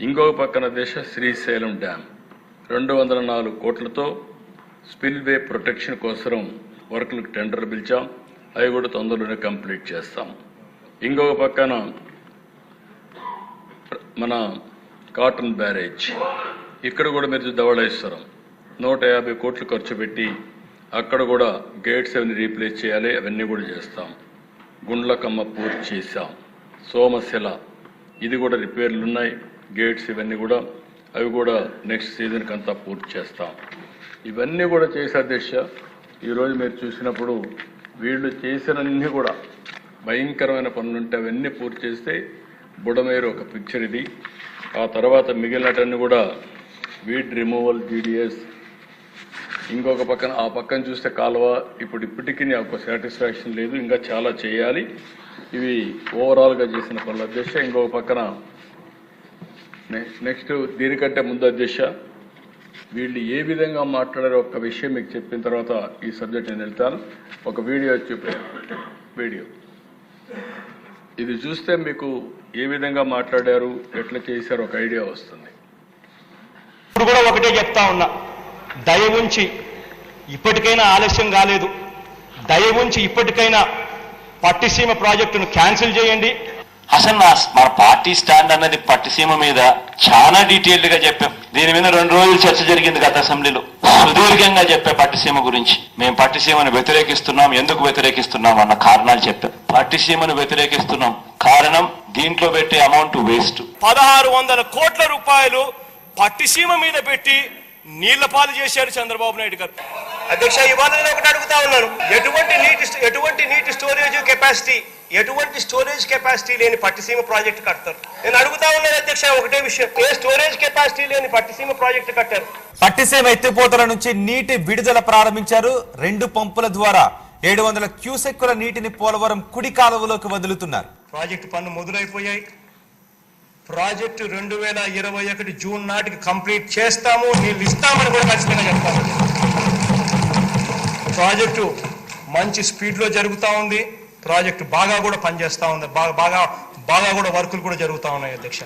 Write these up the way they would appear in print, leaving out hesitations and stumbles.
ఇంకొక పక్కన శ్రీశైలం డ్యామ్ 204 కోట్లతో స్పిల్వే ప్రొటెక్షన్ కోసం వర్కులకు టెండర్ పిలిచాం. అవి కూడా తొందరలోనే కంప్లీట్ చేస్తాం. ఇంకొక పక్కన మన కాటన్ బ్యారేజ్ ఇక్కడ కూడా మీరు ధవళేశ్వరం 150 కోట్లు ఖర్చు పెట్టి అక్కడ కూడా గేట్స్ అవన్నీ రీప్లేస్ చేయాలి. అవన్నీ కూడా చేస్తాం. గుండ్లకమ్మ పూర్తి చేశాం. సోమశిల ఇది కూడా రిపేర్లు ఉన్నాయి. గేట్స్ ఇవన్నీ కూడా అవి కూడా నెక్స్ట్ సీజన్కి అంతా పూర్తి చేస్తాం. ఇవన్నీ కూడా చేసే దిశ ఈరోజు మీరు చూసినప్పుడు వీళ్ళు చేసినన్ని కూడా భయంకరమైన పనులుంటే అవన్నీ పూర్తి చేస్తే బుడమేరు ఒక పిక్చర్ ఇది. ఆ తర్వాత మిగిలినటన్ని కూడా వీడ్ రిమూవల్ జీడిఎస్ ఇంకొక పక్కన ఆ పక్కన చూస్తే కాలువ ఇప్పటికీ నాకు సాటిస్ఫాక్షన్ లేదు. ఇంకా చాలా చేయాలి. ఇవి ఓవరాల్గా చేసిన పనుల దిశ. ఇంకొక పక్కన నెక్స్ట్ దీనికంటే ముందు అధ్యక్ష వీళ్ళు ఏ విధంగా మాట్లాడారో ఒక్క విషయం మీకు చెప్పిన తర్వాత ఈ సబ్జెక్ట్ నేను వెళ్తాను. ఒక వీడియో వీడియో ఇది చూస్తే మీకు ఏ విధంగా మాట్లాడారు ఎట్లా చేశారు ఒక ఐడియా వస్తుంది. ఇప్పుడు కూడా ఒకటే చెప్తా ఉన్నా, దయ ఉంచి ఇప్పటికైనా ఆలస్యం కాలేదు, దయ ఉంచి ఇప్పటికైనా పట్టిసీమ ప్రాజెక్టును క్యాన్సిల్ చేయండి. అసలు మన పార్టీ స్టాండ్ అన్నది పట్టిసీమ మీద చాలా డీటెయిల్డ్ గా చెప్పాం. దీని మీద 2 రోజులు చర్చ జరిగింది గత అసెంబ్లీలో. సుదీర్ఘంగా చెప్పే పట్టిసీమ గురించి మేము పట్టిసీమను వ్యతిరేకిస్తున్నాం, ఎందుకు వ్యతిరేకిస్తున్నాం అన్న కారణాలు చెప్పాం. పట్టిసీమను వ్యతిరేకిస్తున్నాం కారణం దీంట్లో పెట్టే అమౌంట్ వేస్ట్. 1600 కోట్ల రూపాయలు పట్టిసీమ మీద పెట్టి నీళ్ల పాలు చేశారు చంద్రబాబు నాయుడు గారు. అధ్యక్ష, ఇవాళ నేను ఒకటి అడుగుతా ఉన్నాను, ఎటువంటి నీటి స్టోరేజ్ కెపాసిటీ లేని పట్టిసీమ ప్రాజెక్టు కడతారు? నేను అడుగుతా ఉన్నాను అధ్యక్ష ఒకటే విషయం, ఏ స్టోరేజ్ కెపాసిటీ లేని పట్టిసీమ ప్రాజెక్టు కట్టారు? పట్టిసీమ ఎత్తిపోతల నుంచి నీటి విడుదల ప్రారంభించారు. 2 పంపుల ద్వారా 700 క్యూసెక్కుల నీటిని పోలవరం కుడి కాలువలోకి వదులుతున్నారు. ప్రాజెక్టు పనులు మొదలైపోయాయి. ప్రాజెక్టు 2021 జూన్ నాటికి కంప్లీట్ చేస్తాము, నీళ్ళు ఇస్తామని కూడా ఖచ్చితంగా చెప్తాము. ప్రాజెక్టు మంచి స్పీడ్లో జరుగుతూ ఉంది. ప్రాజెక్టు బాగా కూడా పనిచేస్తూ ఉంది. బాగా కూడా వర్కులు కూడా జరుగుతూ ఉన్నాయి అధ్యక్ష.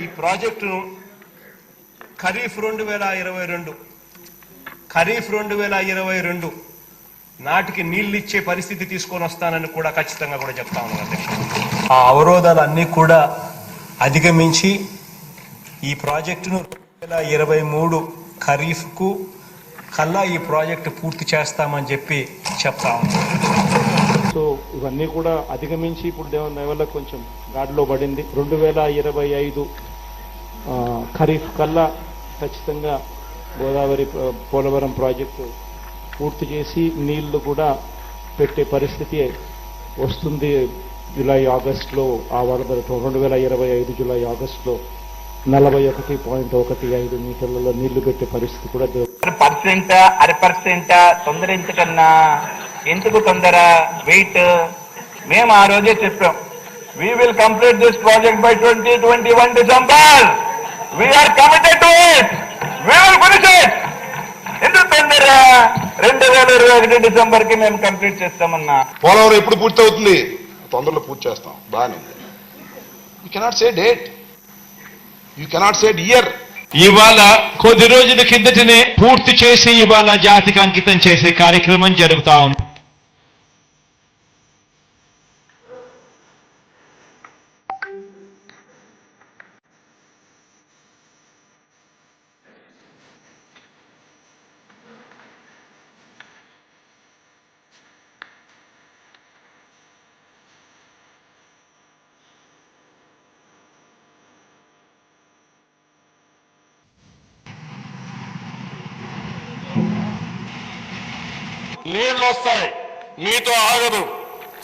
ఈ ప్రాజెక్టును ఖరీఫ్ 2022 నాటికి నీళ్ళు ఇచ్చే పరిస్థితి తీసుకొని వస్తానని కూడా ఖచ్చితంగా కూడా చెప్తా ఉన్నాను అధ్యక్ష. ఆ అవరోధాలన్నీ కూడా అధిగమించి ఈ ప్రాజెక్టును 2023 ఖరీఫ్కు కల్లా ఈ ప్రాజెక్టు పూర్తి చేస్తామని చెప్పి చెప్తా ఉన్నాం. సో ఇవన్నీ కూడా అధిగమించి ఇప్పుడు దేవుని వల్ల కొంచెం గాడిలో పడింది. 2025 ఖరీఫ్ కల్లా ఖచ్చితంగా గోదావరి పోలవరం ప్రాజెక్టు పూర్తి చేసి నీళ్లు కూడా పెట్టే పరిస్థితి వస్తుంది. జూలై ఆగస్టులో ఆ వరదలు 2025 జూలై ఆగస్టులో 41.15 మీటర్లలో నీళ్లు పెట్టే పరిస్థితి కూడా 1% తొందరించకన్నా ఎందుకు తొందర వెయిట్? మేము ఆ రోజే చెప్పాం, we will complete this project by 2021 December. We are committed to it. We will finish it. ఎందుకు తొందర? 2021 డిసెంబర్కి మేము కంప్లీట్ చేస్తామన్నా. పోలవరం ఎప్పుడు పూర్తి అవుతుంది? తొందరలో పూర్తి చేస్తాం. బాగానే ఉంది. You cannot say date, you cannot say year. ఇవాళ కొద్ది రోజుల కిందటనే పూర్తి చేసి ఇవాళ జాతికి అంకితం చేసే కార్యక్రమం జరుగుతా ఉంది. నీళ్లు వస్తాయి, మీతో ఆగదు.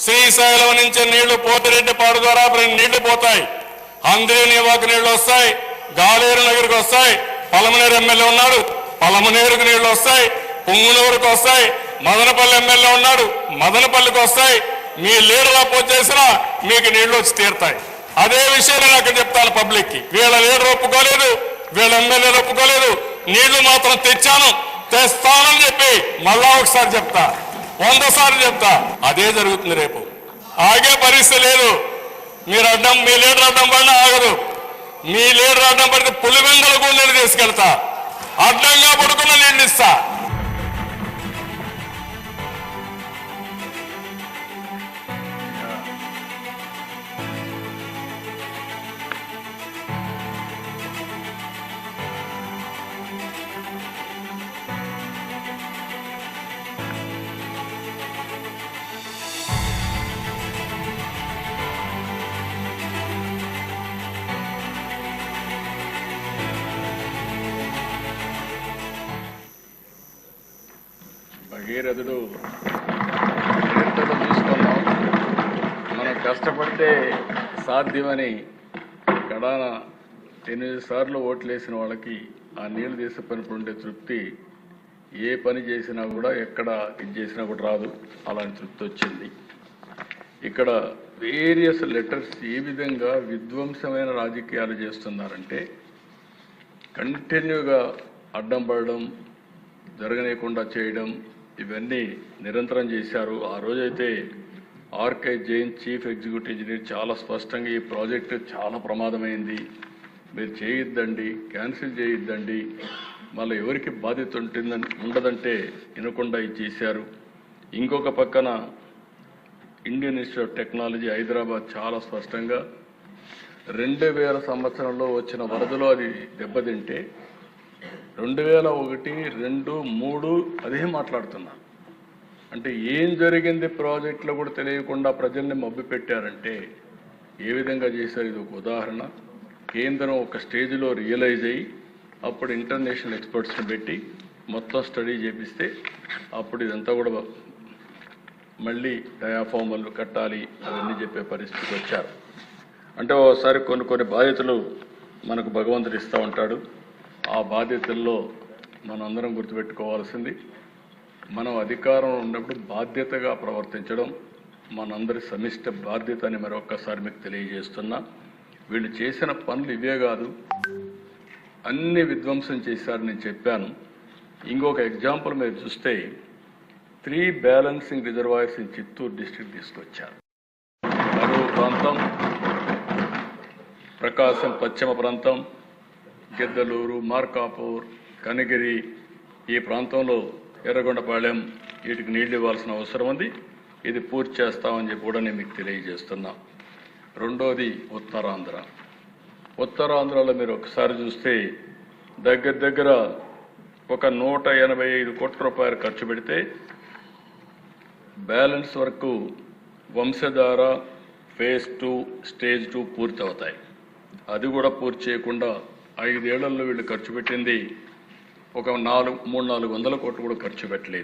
శ్రీశైలం నుంచి నీళ్లు పోతిరెడ్డిపాడు ద్వారా నీళ్లు పోతాయి. అంద్రేనివాకు నీళ్లు వస్తాయి, గాలేరు నగర్కి వస్తాయి. పలమనేరు ఎమ్మెల్యే ఉన్నాడు, పలమనేరుకు నీళ్లు వస్తాయి. పుంగునూరుకు వస్తాయి. మదనపల్లి ఎమ్మెల్యే ఉన్నాడు, మదనపల్లికి వస్తాయి. మీ లీడర్ అపోజ్ చేసినా మీకు నీళ్లు వచ్చి తీరుతాయి. అదే విషయం నేను అక్కడ చెప్తాను పబ్లిక్ కి. వీళ్ళ లీడర్ ఒప్పుకోలేదు, వీళ్ళ ఎమ్మెల్యేలు ఒప్పుకోలేదు. నీళ్లు మాత్రం తెచ్చాను, తెస్తానని చెప్పి మళ్ళా ఒకసారి చెప్తా, 100 సార్లు చెప్తా. అదే జరుగుతుంది రేపు. ఆగే పరిస్థితి లేదు. మీరు అడ్డం, మీ లీడర్ అడ్డం పడినా ఆగదు. మీ లీడర్ అడ్డం పడితే పులివెందల కూడా నేను తీసుకెళ్తా, అడ్డంగా పడుకున్న నీళ్ళు ఇస్తా. భగీరథుడు తీసుకున్నాం, మనం కష్టపడితే సాధ్యమని కడాన 8 సార్లు ఓట్లేసిన వాళ్ళకి ఆ నీళ్లు తీసుకున్నప్పుడు ఉండే తృప్తి ఏ పని చేసినా కూడా ఎక్కడ ఇది చేసినా కూడా రాదు, అలాంటి తృప్తి వచ్చింది. ఇక్కడ వేరియస్ లెటర్స్ ఏ విధంగా విధ్వంసమైన రాజకీయాలు చేస్తున్నారంటే కంటిన్యూగా అడ్డం పడడం, జరగనీయకుండా చేయడం, ఇవన్నీ నిరంతరం చేశారు. ఆ రోజైతే R K Jain chief executive engineer చాలా స్పష్టంగా ఈ ప్రాజెక్టు చాలా ప్రమాదమైంది, మీరు చేయొద్దండి, క్యాన్సిల్ చేయొద్దండి, మళ్ళీ ఎవరికి బాధ్యత ఉండదంటే వినకుండా ఇది చేశారు. ఇంకొక పక్కన Indian institute of technology Hyderabad చాలా స్పష్టంగా 2000 సంవత్సరంలో వచ్చిన వరదలో అది దెబ్బతింటే 2001, 2, 3 అదే మాట్లాడుతున్నా. అంటే ఏం జరిగింది ప్రాజెక్టులో కూడా తెలియకుండా ప్రజల్ని మభ్య పెట్టారంటే ఏ విధంగా చేశారు. ఇది ఒక ఉదాహరణ. కేంద్రం ఒక స్టేజ్లో రియలైజ్ అయ్యి అప్పుడు ఇంటర్నేషనల్ ఎక్స్పర్ట్స్ని పెట్టి మొత్తం స్టడీ చేపిస్తే అప్పుడు ఇదంతా కూడా మళ్ళీ డయాఫార్మల్ కట్టాలి అవన్నీ చెప్పే పరిస్థితికి వచ్చారు. అంటే ఓసారి కొన్ని బాధ్యతలు మనకు భగవంతుడు ఇస్తూ ఉంటాడు. ఆ బాధ్యతల్లో మనందరం గుర్తుపెట్టుకోవాల్సింది, మనం అధికారంలో ఉన్నప్పుడు బాధ్యతగా ప్రవర్తించడం మనందరి సమిష్ట బాధ్యత అని మరొక్కసారి మీకు తెలియజేస్తున్నా. వీళ్ళు చేసిన పనులు ఇవే కాదు, అన్ని విధ్వంసం చేశారని నేను చెప్పాను. ఇంకొక ఎగ్జాంపుల్ మీరు చూస్తే 3 balancing reservoirs in Chittoor district తీసుకొచ్చారు. కరూరు ప్రాంతం, ప్రకాశం పశ్చిమ ప్రాంతం, గిద్దలూరు, మార్కాపూర్, కనిగిరి, ఈ ప్రాంతంలో ఎర్రగొండపాళెం, వీటికి నీళ్లు ఇవ్వాల్సిన అవసరం ఉంది. ఇది పూర్తి చేస్తామని చెప్పి కూడా నేను మీకు తెలియజేస్తున్నా. రెండోది ఉత్తరాంధ్ర. ఉత్తరాంధ్రలో మీరు ఒకసారి చూస్తే దగ్గర ఒక 185 కోట్ల రూపాయలు ఖర్చు పెడితే బ్యాలెన్స్ వరకు వంశధార ఫేజ్ 2 స్టేజ్ 2 పూర్తి అవుతాయి. అది కూడా పూర్తి చేయకుండా 5 ఏళ్లలో వీళ్ళు ఖర్చు పెట్టింది ఒక 300-400 కోట్లు కూడా ఖర్చు పెట్టలేదు.